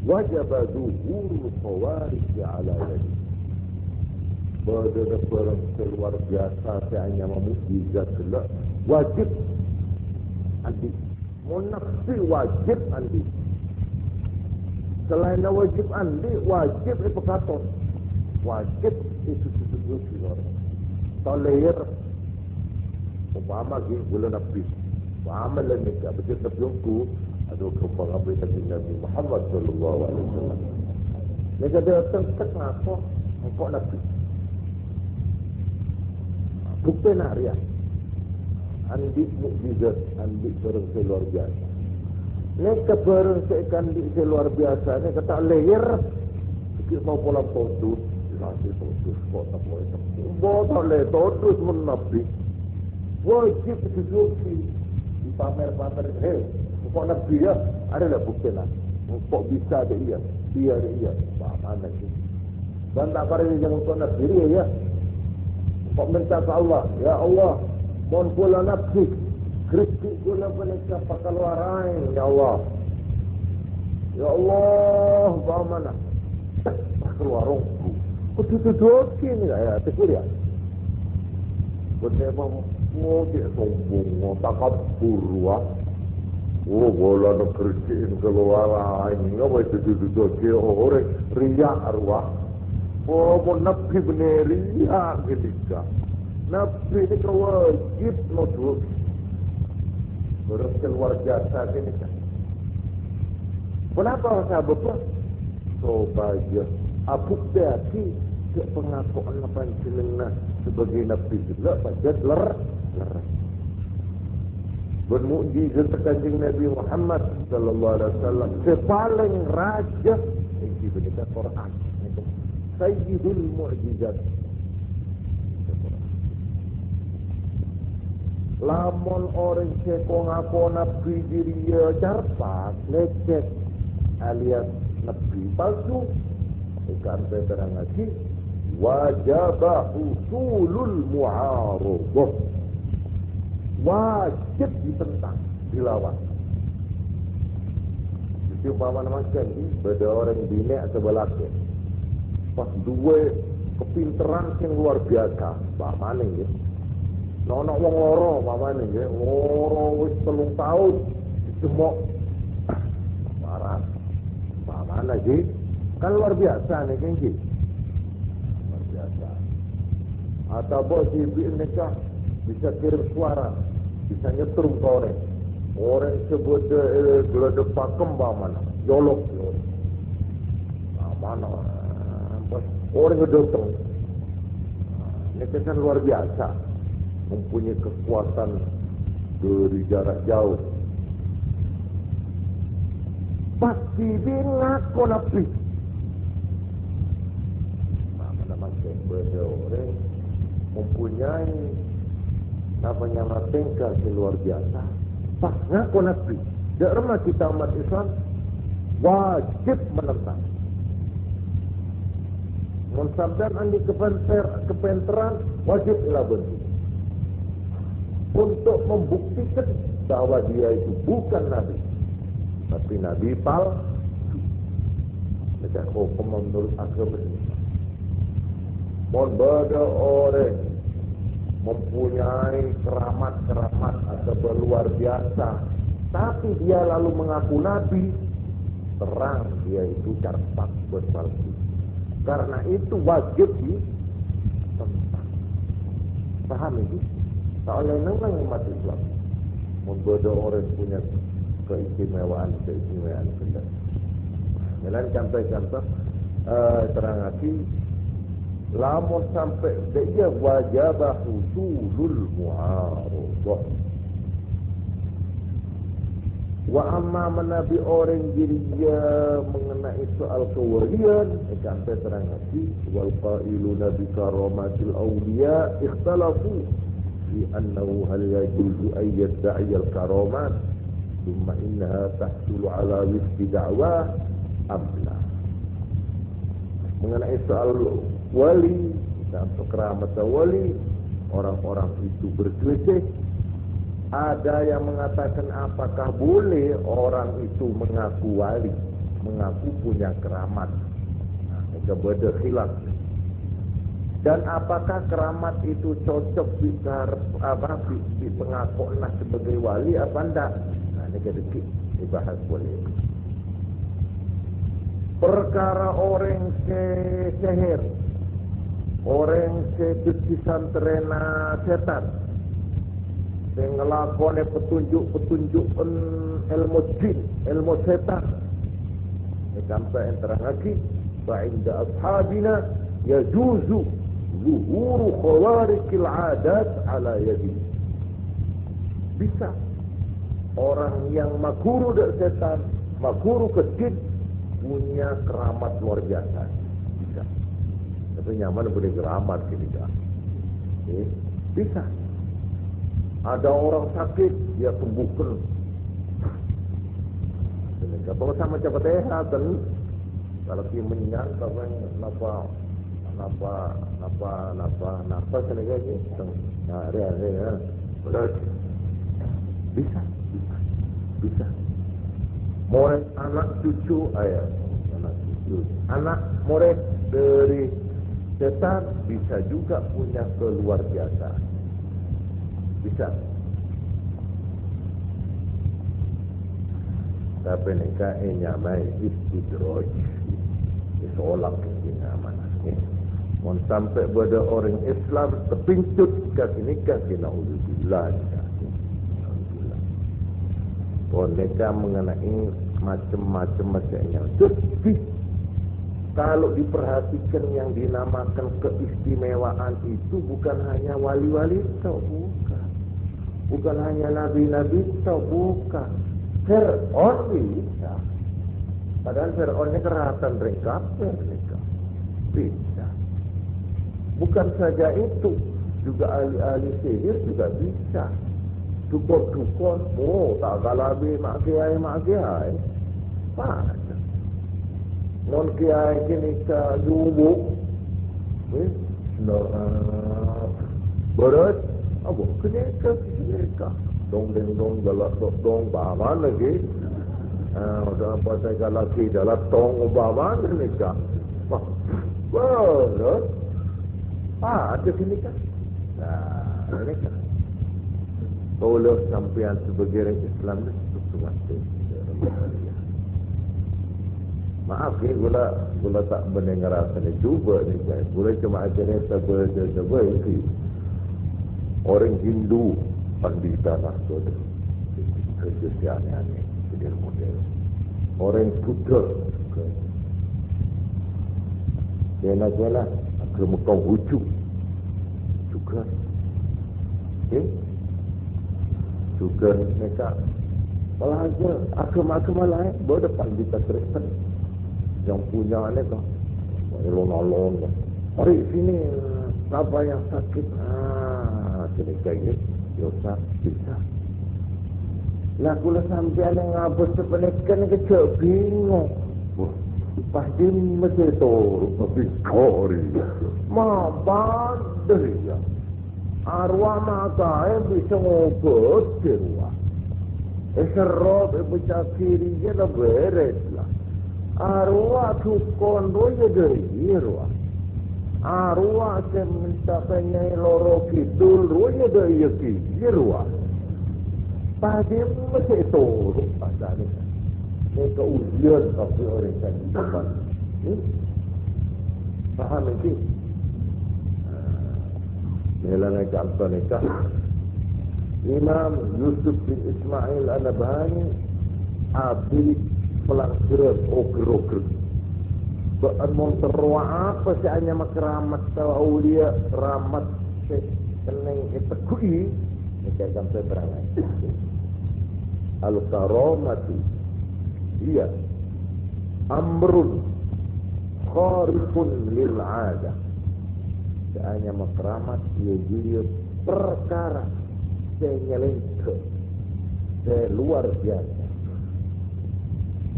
Wajib zuhurul khawarij ala yadi. Pada barang keluar biasa saya hanya memujizat gelap. Wajib andi. Munafsi wajib andi. Selain wajib andi, wajib ipakaton. Wajib itu orang. Tolerir. Umpama gini bulan Nabi. Umpama lah nikah. Betul Nabi aduh kepala Nabi Muhammad sallallahu alaihi wasallam. Mereka dia tentak ngaku engkau Nabi. Bukti nariah. Andi mukjizat, andi barang luar biasa. Mereka barang andi luar biasa. Mereka kata leher. Sikit mau pulang totus. Nasi totus. Kok tak boleh totus. Boleh le totus menabi. Wajib disuci. Dipamer-pamer. Hei, kok Nabi ya? Adalah bukti lah. Kok bisa ada iya? Dia ada iya. Mana sih? Dan tak pada yang kok Nabi ya? Kok minta ke Allah. Ya Allah. Mohon pula nafsi. Kritik guna mereka pakai luarain. Ya Allah. Ya Allah. Bawa mana? Pakai luarongku. Kok tutup ni ya? Tegur ya? Kau memang dia sombong. Takabur. Oh, bola nak kerjain keluaran. Apa itu tutup? Orang riak arwah. Oh, mau Nabi benar riak ketika. Nabi ini wajib nodul. Baru keluar jasa ini kan. Kenapa sahabat? Supaya Abu Dhati ke pengakuan panjenengan sebagai Nabi juga pada ler. Bermukjizat Kanjeng Nabi Muhammad sallallahu alaihi wasallam sepaling raja yang diberikan Quran. Sayyidul Mu'jizat. Lamun orang cekong aku Nabi diri carpak, lecet alias Nabi palsu. Ikan terang lagi, wajib usulul mu'arubah. Wajib ditentang, dilawan. Jadi umpama macam ni, beda orang bina sebelah ke. Pas dua kepinteran yang luar biasa, mana ni? Nak wong loro mamane nggih, loro wis 3 tahun dicemok. Marah. Mamane iki kan luar biasa nih nggih. Luar biasa. Atau bos ibu nikah bisa kirim suara, bisa nyetrum ke orang. Orang sebut geledek pakem mana? Jolok. Mana? Orang gedotong. Ini kan luar biasa. Mempunyai kekuatan dari jarak jauh. Pasti dia ngaku nabi. Mana macam benda orang mempunyai namanya tingkah luar biasa. Pas ngaku nabi. Derma kita umat Islam wajib menentang. Mensabdan andi kepenteran wajib ilabentuk. Untuk membuktikan bahwa dia itu bukan nabi, tapi nabi palsu. Macam hukum menurut agama Islam. Mohon beda orang mempunyai keramat atau luar biasa, tapi dia lalu mengaku nabi, terang dia itu carpak berpalsu. Karena itu wajib ditentang. Paham itu? Tak oleh nengang umat Islam. Membodoh orang punya keistimewaan benda. Jalan contoh-contoh terang hati. Lamun sampai dia wajib husulul mu'arudah. Wa amma menabi orang dia mengenai soal kewalian, sampai terang hati. Wal qailuna bi karamatil awliya ikhtalafu في أنه هل يجوز أن يدعي الكرامات ثم إنها تحصل على وفق دعواه أم لا. Mengenai soal wali dan keramat wali, orang-orang itu berselisih. Ada yang mengatakan apakah boleh orang itu mengaku wali, mengaku punya keramat. Nah, mereka berkhilaf. Dan apakah keramat itu cocok di pengakuan sebagai wali apa enggak? Nah, ini sedikit dibahas boleh. Perkara orang sihir, orang desisan terena setan, yang ngelakoni petunjuk ilmu jin, ilmu setan. Ini sampai yang terang lagi, fa'inda ashabina yajuzu zuhuru khawarikil adat ala yadi. Bisa orang yang makuru dari setan, makuru ke jin, punya keramat luar biasa. Bisa. Tapi nyaman boleh keramat ini kan. Bisa. Ada orang sakit, dia sembuhkan. Kalau sama cepat dan kalau dia menyangka napa lagi? Nah, real. Bisa. Murid anak cucu anak murid dari setan bisa juga punya keluar biasa. Bisa. Tapi nikah nyamai istidraj. Disolak kena mana. Mau sampai pada orang Islam terpincut kaki nikah kena ulillah. Mereka mengenai macam-macam macamnya. Jadi kalau diperhatikan yang dinamakan keistimewaan itu bukan hanya wali-wali tau, bukan hanya nabi-nabi tau, bukan. Fir'aun bisa. Padahal Fir'aun ini keratan rekap bisa. Bukan saja itu, juga ahli-ahli sihir juga bisa. Dukun, tak galabi mak kiai. Pada. Non kiai kini ka jubuk. Berat. Apa? Keneka. Dong galak dong bahaman lagi. Udah apa saya galaki dalam tong bahaman keneka. Berat. Ada keneka. Nah, keneka. Kalau sampean sebagai orang Islam itu sesuatu. Maaf ya, gula tak mendengar rasanya juga ni guys. Gula cuma ajarnya sabar itu. Orang Hindu pandita nak tu, kerja aneh-aneh, model. Orang Buddha, dia nak agama Konghucu juga. Okay? juga mereka belajar agama-agama lain berdepan di Kristen yang punya mereka lon-lon. Mari sini, siapa yang sakit? Sini kayak dosa bisa. Lah kula sampean yang ngabus sepenekan kecil bingung. Pasti mesti turu tapi kori. Ma bandel ya. Arwah mata bisa ngobot ruah. Serot bercakiri je dah beres lah. Arwah tukon roya dari ruah. Arwah seminta penyai loro kidul roya dari ruah. Pasti mesti turu pada ni. Mereka ujian tapi orang kan depan. Faham ini? Inilah contoh nikah. Imam Yusuf bin Ismail An-Nabhani abdi pelanggaran oker-oker. Be'amon terwa apa sih hanya makeramat awliya ramat keneng itekui. Ini sampai berangai. Al-karamati iya amrun kharifun lil'adah. Hanya makeramat dia perkara senyelengke luar biasa.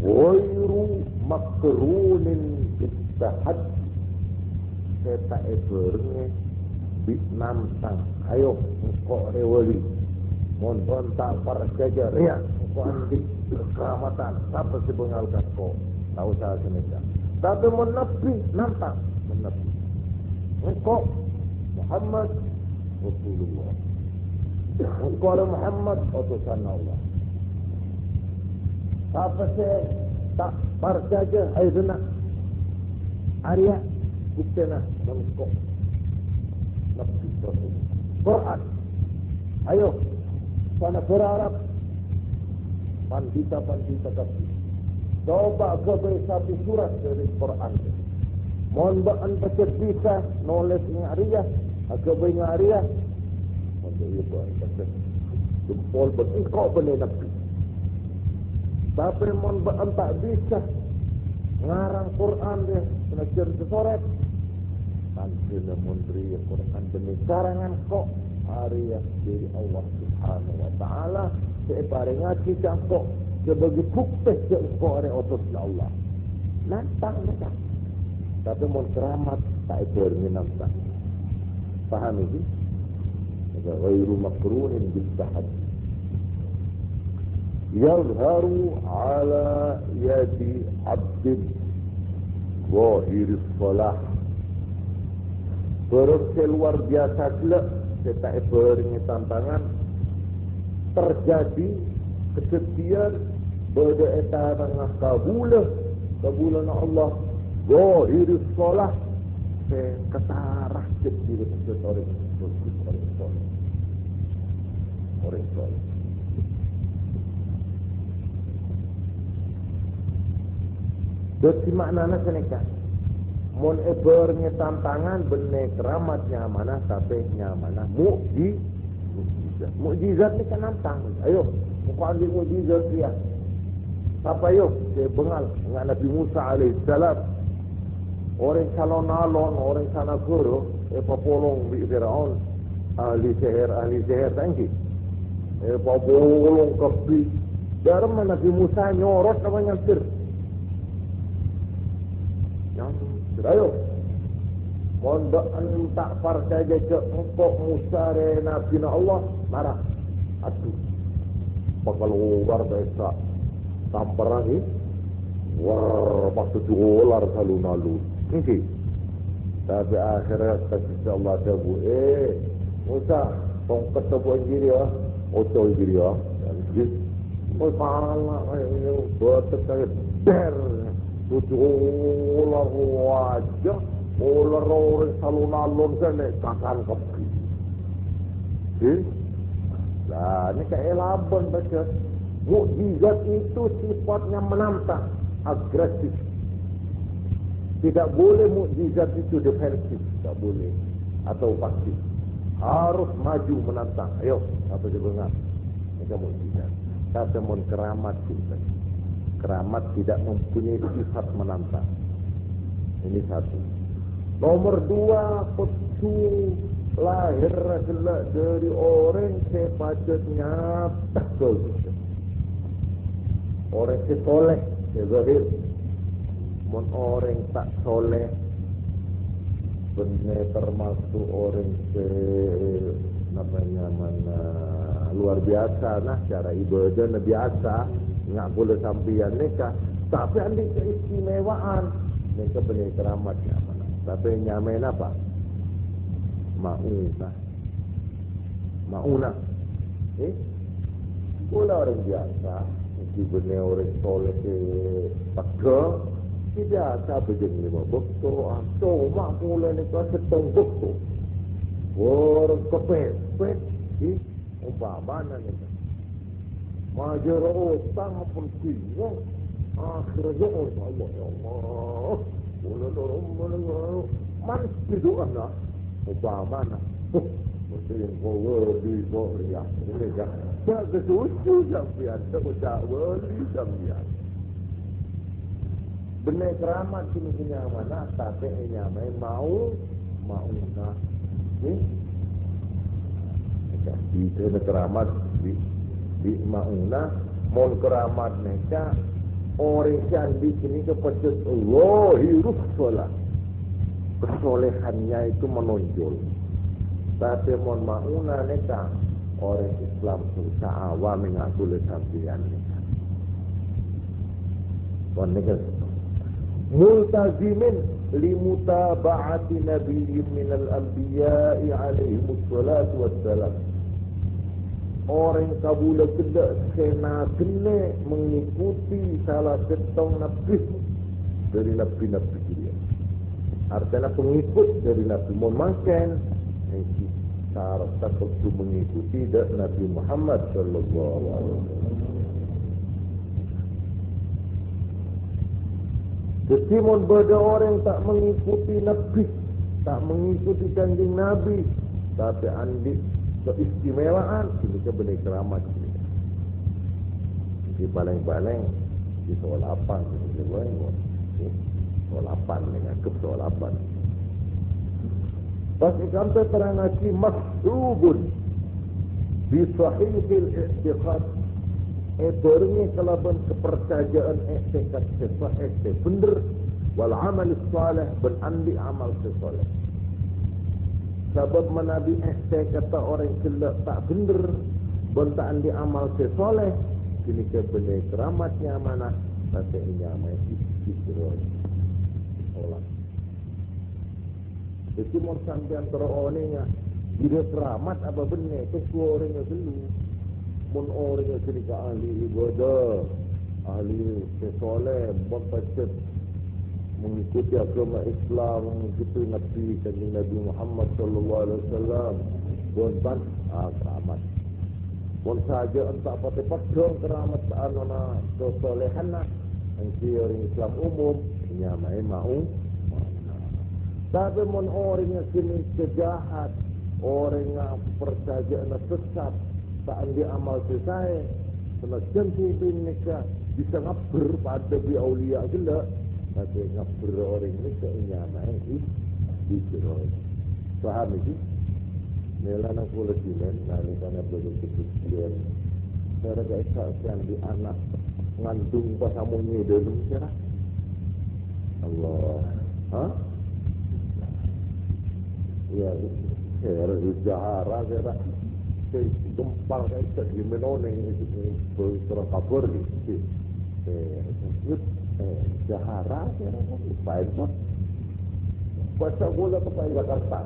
Wairu makrunin istahad seta ebernya bitnamtang. Ayo engkau rewali monton tak parjaja riak engkau andik keselamatan siapa si bengalkan kau tak usah seneca tapi menepi nampak menepi engkau Muhammad Rasulullah engkau ada Muhammad utusan Allah siapa si tak parjaja ayo dengar Arya buktena engkau nepi Rasulullah Quran ayo sana berharap pandita-pandita kafir. Coba ke satu surat dari Quran. Mohon baan baca bisa nulis ngariah, agak ngariah. Untuk itu baca. Jempol berengkau benar nabi. Tapi mohon baan tak bisa ngarang Quran dia kena cerita soret. Nanti menteri Quran benar karangan kok ariah dari Allah Subhanahu wa taala. Sebarang ngaji cangkok sebagai bukti cangkok oleh otot Allah. Nantang mereka. Tapi mau keramat tak berani nantang. Faham ini? Ghairu makrunin bistahad. Yadharu ala yadi abdin zahiris salah. Berukse luar biasa gelap. Saya tak berani tantangan. Terjadi kesetiaan berdeita dengan kabulan Allah zahirus salah ketarah jadi orang soleh. Berarti maknanya senekan mun ebernya tantangan benek keramatnya mana tapi nyamana mukjizat ni kan nantang. Ayo, muka ambil mukjizat dia. Apa ayo? Dia bengal dengan Nabi Musa alaihissalam. Orang salon-alon, orang sana guru, papolong di Firaun, ahli sihir tangki. Papolong kepi. Dalam Nabi Musa nyorot apa nyantir. Nyantir, ayo. Mohon tak percaya ke engkau Musa Nabi Allah marah. Aduh. Pakaluar desa tampar lagi. Wah, maksud ular salun-alun. Ini. Tapi akhirnya kasih Allah tahu. Musa, tongkat sebuah diri ya. Otol diri ya. Jadi, pala ini buat terkait ber. Ular wajah. Ular orang salun-alun kan kakan kepi. Nah, ini kayak laban baca. Mukjizat itu sifatnya menantang, agresif. Tidak boleh mukjizat itu defensif, tidak boleh. Atau pasif. Harus maju menantang. Ayo, apa dia dengar? Mereka mukjizat. Tapi mun keramat juga. Keramat tidak mempunyai sifat menantang. Ini satu. Nomor dua, petu lahir gelak dari orang sepatutnya betul. Orang soleh, zahir. Mun orang tak soleh, benar termasuk orang namanya mana luar biasa, nah cara ibadah biasa, nggak boleh sampian nikah. Tapi ada keistimewaan, mereka benar keramatnya mana. Tapi nyamain apa? Mauna. Pula orang biasa, mesti benar orang soleh pakai. Biasa begini lima bukto, atau mak pula nikah setong bukto. Orang kepet, umpamanya ni. Majar utang pun kira. Akhirnya Allah ya Allah. Mula manis doa nak. Umpamanya. Mesti yang kau di Korea. Ini kan. Tak kesusu sampai ada tak boleh sampai. Benar keramat sini mana? Tapi nyamai mau nak. Itu keramat di mauna mon keramat mereka orang yang di sini kepada Allah hidup solat kesolehannya itu menonjol. Tapi mon mauna mereka orang Islam susah awam mengaku lesampian mereka. Kon mereka multazimin limutaba'ati nabiyyin minal anbiya'i alaihimus salatu wassalam. Orang kabula kedak kena mengikuti salah setong nabi dari nabi-nabi dia. Artinya pengikut dari Nabi Muhammad cara takut mengikuti dari Nabi Muhammad sallallahu alaihi wasallam. Ketimun beda orang tak mengikuti Nabi, tak mengikuti janjing Nabi, tapi andi keistimewaan ini kebenar keramat ini. Di paling-paling di solapan, di solapan dengan solapan. Pas sampai terangasi maksubun di sahihil i'tiqad. Berni kelaban kepercayaan etikat sesat benar wal amal salih berandi amal soleh. Sebab menabi kata orang kelak tak benar bentak andi amal soleh kini ke benar keramatnya mana tapi nyamai istirahat olah. Jadi mau sampai antara orangnya dia keramat apa benar tu orangnya dulu. Mun orang yang cerita ahli ibadah, ahli soleh, berpacet mengikuti agama Islam, mengikuti Nabi Kanjeng Nabi Muhammad sallallahu alaihi wasallam, bukan keramat. Pun saja entah patah-patah keramat anana kesolehanna, engki orang Islam umum nyamai mau. Tapi mun orang yang sini sejahat, orang yang percaya sesat tak ambil amal selesai senajan pun mereka bisa ngabur pada bi aulia gila tapi ngabur orang mereka nyamai di jeroi paham itu melana kula dilen nani kana bodo kecil cara gaisa yang di anak ngandung pas amunnya dulu kira Allah ya kira jahara kira gempal kayak gimana nih terkabur gitu jahara apa itu pasal bola kepada Jakarta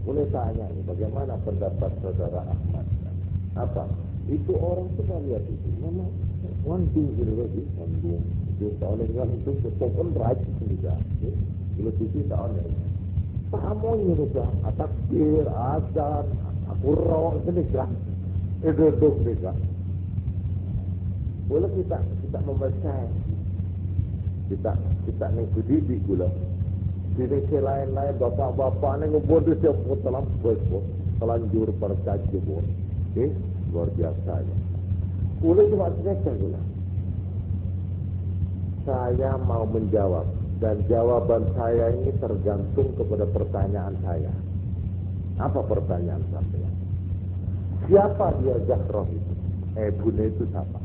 boleh tanya nih bagaimana pendapat saudara Ahmad apa itu orang sudah lihat itu mana ngandung gitu lagi ngandung dia tahu ngandung sepokon rajin juga kalau itu tahu nih pahamonya juga takbir azan kurang sedekah, duduk sedekah. Boleh kita membaca, kita mengikuti di gula. Di desa lain-lain bapak-bapak ni ngubur dia pun dalam bos telanjur percaya pun. luar biasa ya. Ule cuma selesai gula. Saya mau menjawab, dan jawaban saya ini tergantung kepada pertanyaan saya. Apa pertanyaan saya? Siapa dia Zahroh itu? Bune itu siapa?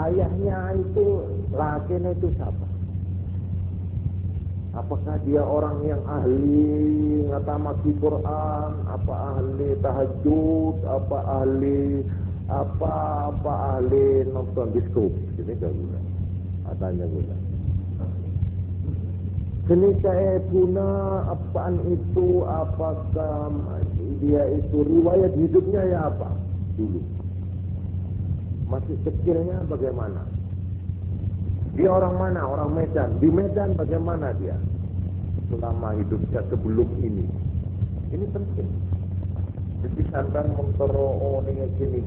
Ayahnya itu, lakinya itu siapa? Apakah dia orang yang ahli ngatamati Quran, apa ahli tahajud, apa ahli nonton diskop? Ini kan gula. Tanya gula. Kenika Buna apaan itu? Apakah dia itu riwayat hidupnya ya apa? Dulu. Masih kecilnya bagaimana? Dia orang mana? Orang Medan. Di Medan bagaimana dia? Selama hidupnya sebelum ini. Ini penting. Jadi santan mentero ini sini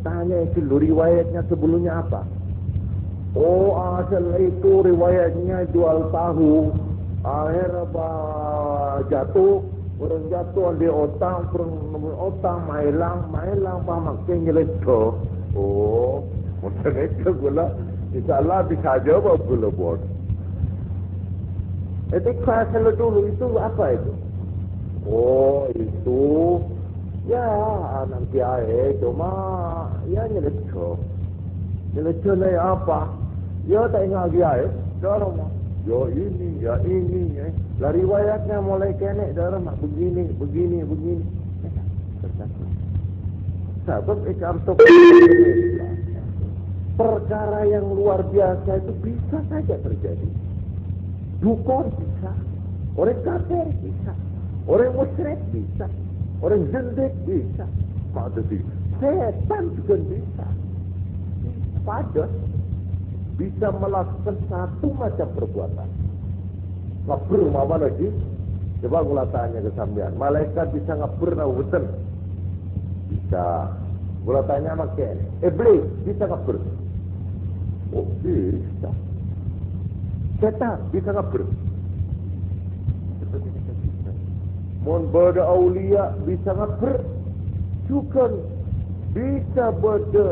tanya itu riwayatnya sebelumnya apa? Oh, asal itu riwayatnya jual tahu. Akhir jatuh, orang jatuh di otang, mailang pamakai nyeleto. Oh, macam itu gula. InsyaAllah bisa jawab gula buat. Itu asal dulu itu apa itu? Oh, itu ya nanti cuma ya nyeleto. Nyeleto ni apa? Ya tak ingat lagi darah mah. Ya ini. Lah riwayatnya mulai kenek darah mah begini. Sebab ikantuk perkara yang luar biasa itu bisa saja terjadi. Dukun bisa, orang kafir bisa, orang musyrik bisa, orang zindik bisa. Maksudnya setan juga bisa. Pada bisa melakukan satu macam perbuatan. Ngabur apa lagi? Coba gula tanya ke sampean. Malaikat bisa ngabur na hutan? Bisa. Gula tanya makin. Iblis bisa ngabur? Oh bisa. Setan bisa ngabur? Mohon pada aulia bisa ngabur? Juga bisa pada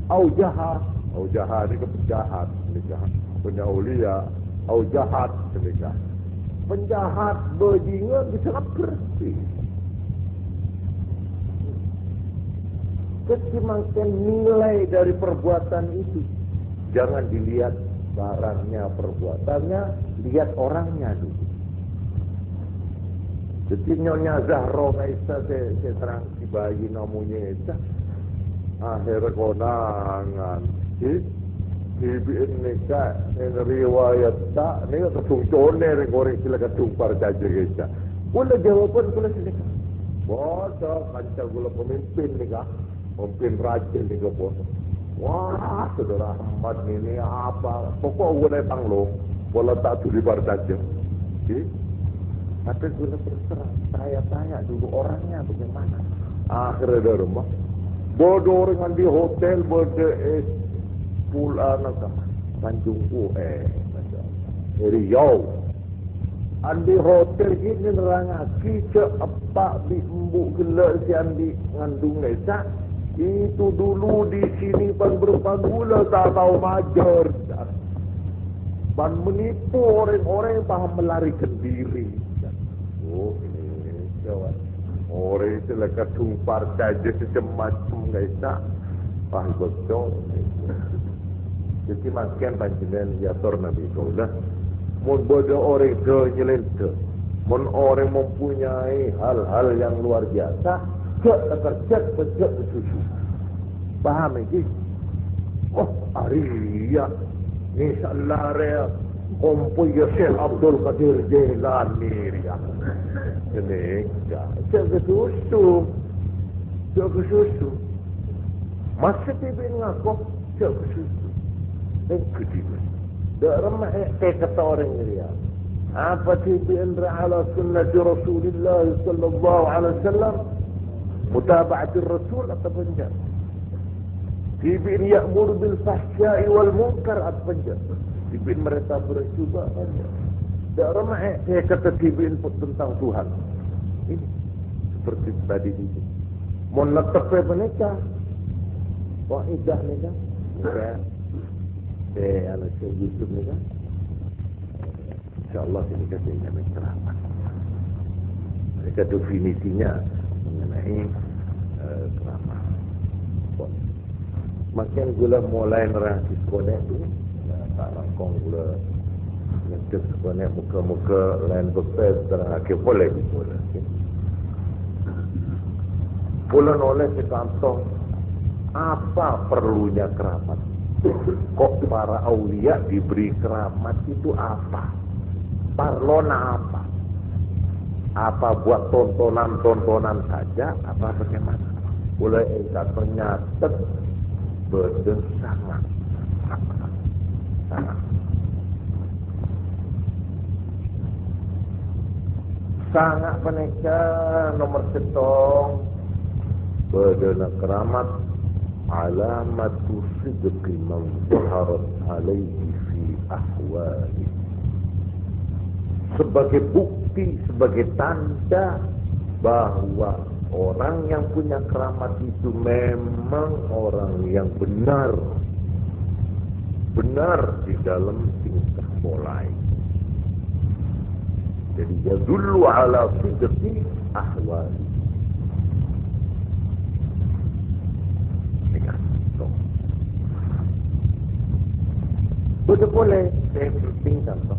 aujahat. Aujahat ini penjahat. Punya aulia. Aujahat. Penjahat bajingan bisa bersih. Kecemakan nilai dari perbuatan itu. Jangan dilihat barangnya, perbuatannya. Lihat orangnya dulu. Jadi Nyonya Zahroh Maisa saya terang si bayi namanya itu. Akhir konangan. Bibiin nikah, riwayat tak, ni ketung coner goreng sila ketung parcaja kita. Pula jawapan pula silakan. Bodoh, kancah gula pemimpin nikah, pemimpin raja nikah bodoh. Wah, saudara Ahmad ini apa? Pokok gula datang lo, bola tak tu di parcaja. Tapi gula berserah, tanya dulu orangnya bagaimana. Akhirnya dari rumah, bodoh orang di hotel bodoh pulang ke Tanjung Riau. Andi hotel ini nerangaki apa di embuk gelak si Andi ngandung Nesa. Itu dulu di sini pan berupa gula tak tahu majar. Pan menipu orang-orang yang paham melarikan diri. Oh ini kawan. Orang itu lekat tumpar saja semacam Nesa. Paham betul. Jadi makin panjenengan yator Nabi Kaulah. Mun bodoh orang ke nyelente. Mun orang mempunyai hal-hal yang luar biasa. Cek susu. Paham ini? Oh, Arya. Ni salare kompo ya Syekh Abdul Qadir Jailani ya. Ini cek susu. Masih tibin ngaku cek susu. Kedua, dalam kata orang dia, apa tibiin ala sunnah Rasulullah sallallahu alaihi wasallam, mutaba'at Rasul atau penjat. Tibiin ya'mur bil fahsya'i wal munkar atau penjat. Tibiin mereka bercuba penjat. Dalam kata tibiin tentang Tuhan. Ini seperti tadi ini. Mau netepe menikah. Kok idah nikah? Nikah. Ala Syekh Yusuf nikah. InsyaAllah ini katanya keramat. Mereka definisinya mengenai keramat. Makin gula mulai nerasi konek tu, tak langkong gula ngetik konek muka-muka lain berpes terakhir boleh. Bulan oleh sekantong apa perlunya keramat? Kok para aulia diberi keramat itu apa? Parlona apa? Apa buat tontonan-tontonan saja? Apa bagaimana? Boleh ternyata berdensangan. Sangat peneka nomor setong berdana keramat alamatu sidqi man zaharat alaihi fi ahwali, sebagai bukti, sebagai tanda bahwa orang yang punya keramat itu memang orang yang benar di dalam tingkah polai. Jadi yadullu ala sidqi ahwali. Betul boleh saya penting contoh.